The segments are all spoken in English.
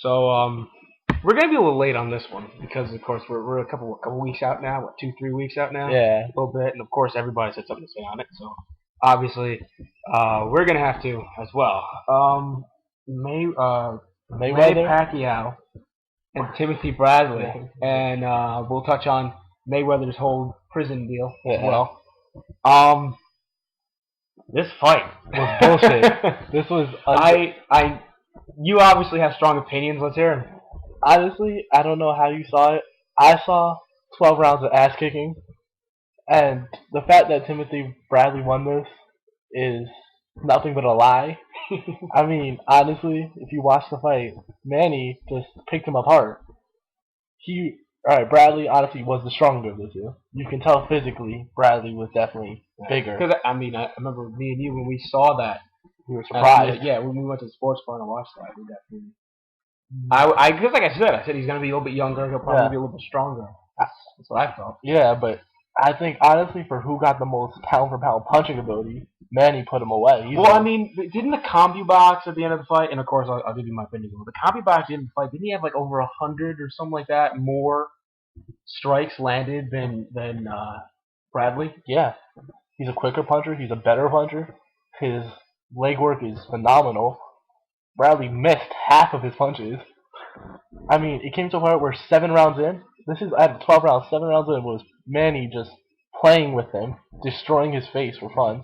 So we're gonna be a little late on this one because of course we're a couple weeks out now. What 2 3 weeks out now? Yeah. A little bit, and of course everybody's had something to say on it. So obviously we're gonna have to as well. May Manny Mayweather. Pacquiao and Timothy Bradley, and we'll touch on Mayweather's whole prison deal as Yeah. well. Um, this fight Was bullshit. This was you obviously have strong opinions. Let's hear 'em. honestly, I don't know how you saw it. I saw 12 rounds of ass kicking, and the fact that Timothy Bradley won this is nothing but a lie. I mean, honestly, if you watch the fight, Manny just picked him apart. Alright, Bradley honestly was the stronger of the two. You can tell physically Bradley was definitely bigger. Because I mean, I remember me and you when we saw that. We were surprised. Yeah, when we went to the sports bar and watched that, we definitely. I because like I said he's gonna be a little bit younger. He'll probably be a little bit stronger. That's what I felt. Yeah, but I think honestly, for who got the most pound for pound punching ability, Manny put him away. Well, I mean, didn't the CompuBox at the end of the fight, and of course I'll give you my opinion. The CompuBox at the end of the fight, didn't he have like over 100 or something like that more strikes landed than Bradley? Yeah, he's a quicker puncher. He's a better puncher. His leg work is phenomenal. Bradley missed half of his punches. I mean, it came to a point where 7 rounds in, this is out of 12 rounds, 7 rounds in was Manny just playing with him, destroying his face for fun.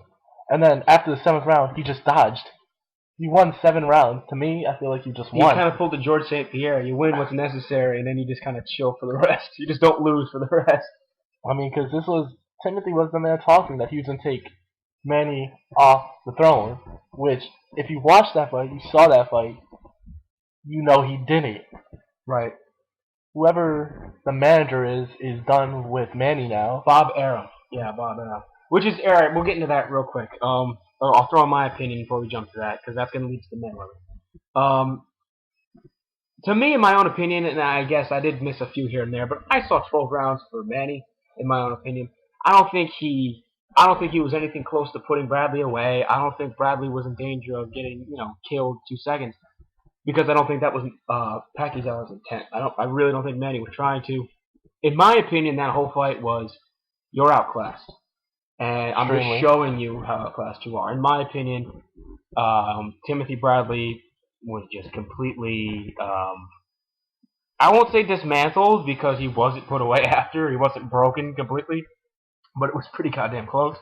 And then after the 7th round, he just dodged. He won 7 rounds. To me, I feel like he just You won. kind of pulled the George St. Pierre. You win what's necessary, and then you just kind of chill for the rest. You just don't lose for the rest. I mean, because Timothy was the man talking that he was going to take Manny off the throne. Which, if you watched that fight, you saw that fight, you know he didn't. Right. Whoever the manager is done with Manny now. Bob Arum. Yeah, Bob Arum. Which is alright. We'll get into that real quick. I'll throw in my opinion before we jump to that because that's going to lead to the Mayweather. To me, in my own opinion, and I guess I did miss a few here and there, but I saw 12 rounds for Manny. In my own opinion, I don't think he was anything close to putting Bradley away. I don't think Bradley was in danger of getting killed 2 seconds because I don't think that was Pacquiao's intent. I really don't think Manny was trying to. In my opinion, that whole fight was you're outclassed, and I'm just showing you how outclassed you are. In my opinion, Timothy Bradley was just completely. I won't say dismantled because he wasn't put away after. He wasn't broken completely, but it was pretty goddamn close.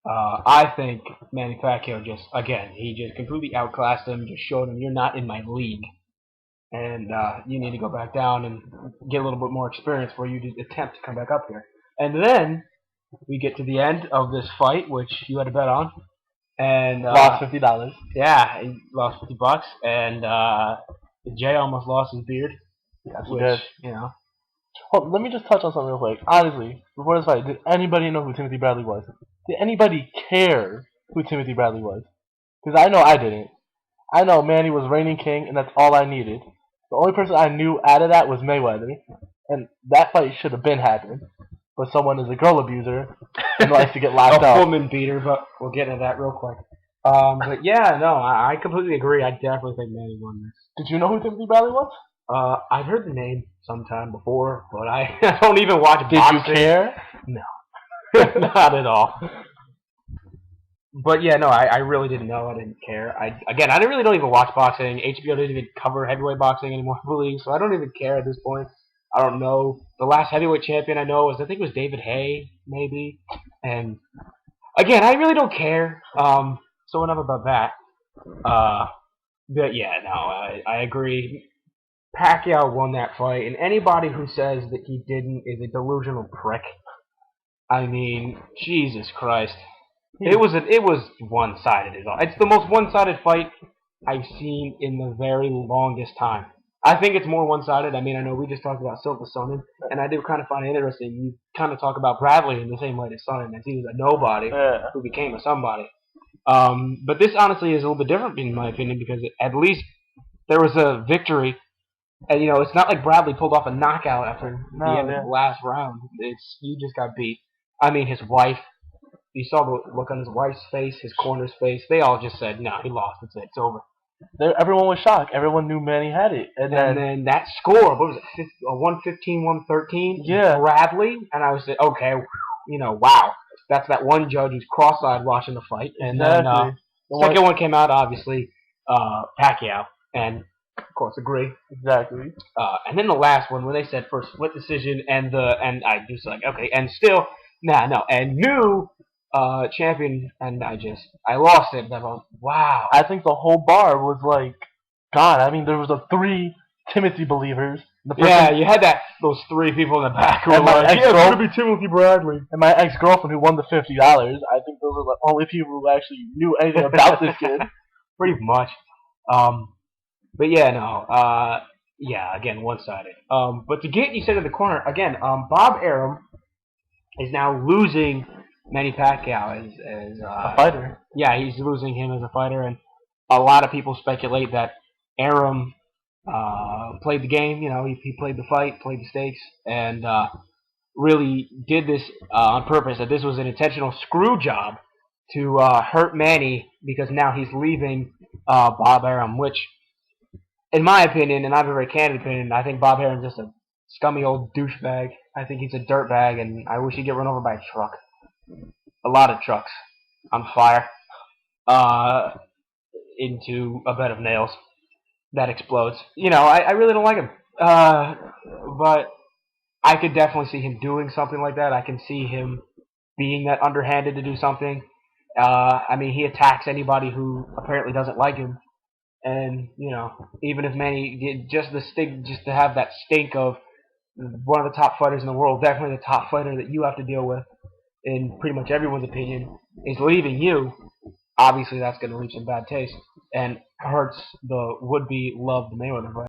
I think Manny Pacquiao he just completely outclassed him, just showed him you're not in my league. And you need to go back down and get a little bit more experience for you to attempt to come back up here. And then we get to the end of this fight, which you had to bet on. And lost $50. Yeah, he lost $50, and Jay almost lost his beard. Yes, he did. You know. Let me just touch on something real quick. Honestly, before this fight, did anybody know who Timothy Bradley was? Did anybody care who Timothy Bradley was? Because I know I didn't. I know Manny was reigning king, and that's all I needed. The only person I knew out of that was Mayweather, and that fight should have been happening. But someone is a girl abuser and likes to get locked up. A woman beater, but we'll get into that real quick. But yeah, no, I completely agree. I definitely think Manny won this. Did you know who Timothy Bradley was? I've heard the name sometime before, but I don't even watch boxing. Did you care? No. Not at all. But yeah, no, I really didn't know. I didn't care. I really don't even watch boxing. HBO didn't even cover heavyweight boxing anymore, I believe, so I don't even care at this point. I don't know. The last heavyweight champion I know I think it was David Haye, maybe. And again, I really don't care. So enough about that. But yeah, no, I agree. Pacquiao won that fight, and anybody who says that he didn't is a delusional prick. I mean, Jesus Christ. It was one-sided. It's the most one-sided fight I've seen in the very longest time. I think it's more one-sided. I mean, I know we just talked about Silva Sonnen, and I do kind of find it interesting. You kind of talk about Bradley in the same way as Sonnen, as he was a nobody who became a somebody. But this honestly is a little bit different in my opinion because at least there was a victory. And it's not like Bradley pulled off a knockout after the end of the last round. You just got beat. I mean, his wife. You saw the look on his wife's face, his corner's face. They all just said, "No, he lost. It's over." Everyone was shocked. Everyone knew Manny had it, and And then then that score, what was it, 115, 113? yeah, Bradley, and I was like, okay, wow. That's that one judge who's cross-eyed watching the fight. And then exactly. second one came out, obviously, Pacquiao, and of course agree. Exactly. And then the last one, when they said first split decision, and I just like, okay, and still, no, and new champion, and I lost it. And I thought, wow. I think the whole bar was like gone. I mean, there was the 3 Timothy believers. The person, Yeah, you had those 3 people in the back who were And my like, yeah, it's ex-girl- gonna be Timothy Bradley. and my ex-girlfriend who won the $50. I think those are the only people who actually knew anything about this kid. Pretty much. But yeah, no. Yeah, again, one-sided. But to get you said in the corner again, Bob Arum is now losing Manny Pacquiao as A fighter. yeah, he's losing him as a fighter, and a lot of people speculate that Arum played the game. He played the fight, played the stakes, and really did this on purpose. That this was an intentional screw job to hurt Manny because now he's leaving Bob Arum, which, in my opinion, and I have a very candid opinion, I think Bob Arum's just a scummy old douchebag. I think he's a dirtbag, and I wish he'd get run over by a truck. A lot of trucks on fire into a bed of nails that explodes. I really don't like him. But I could definitely see him doing something like that. I can see him being that underhanded to do something. I mean, he attacks anybody who apparently doesn't like him. And, even if Manny just to have that stink of one of the top fighters in the world, definitely the top fighter that you have to deal with, in pretty much everyone's opinion, is leaving you, obviously that's going to leave some bad taste and hurts the would-be loved Mayweather fighter.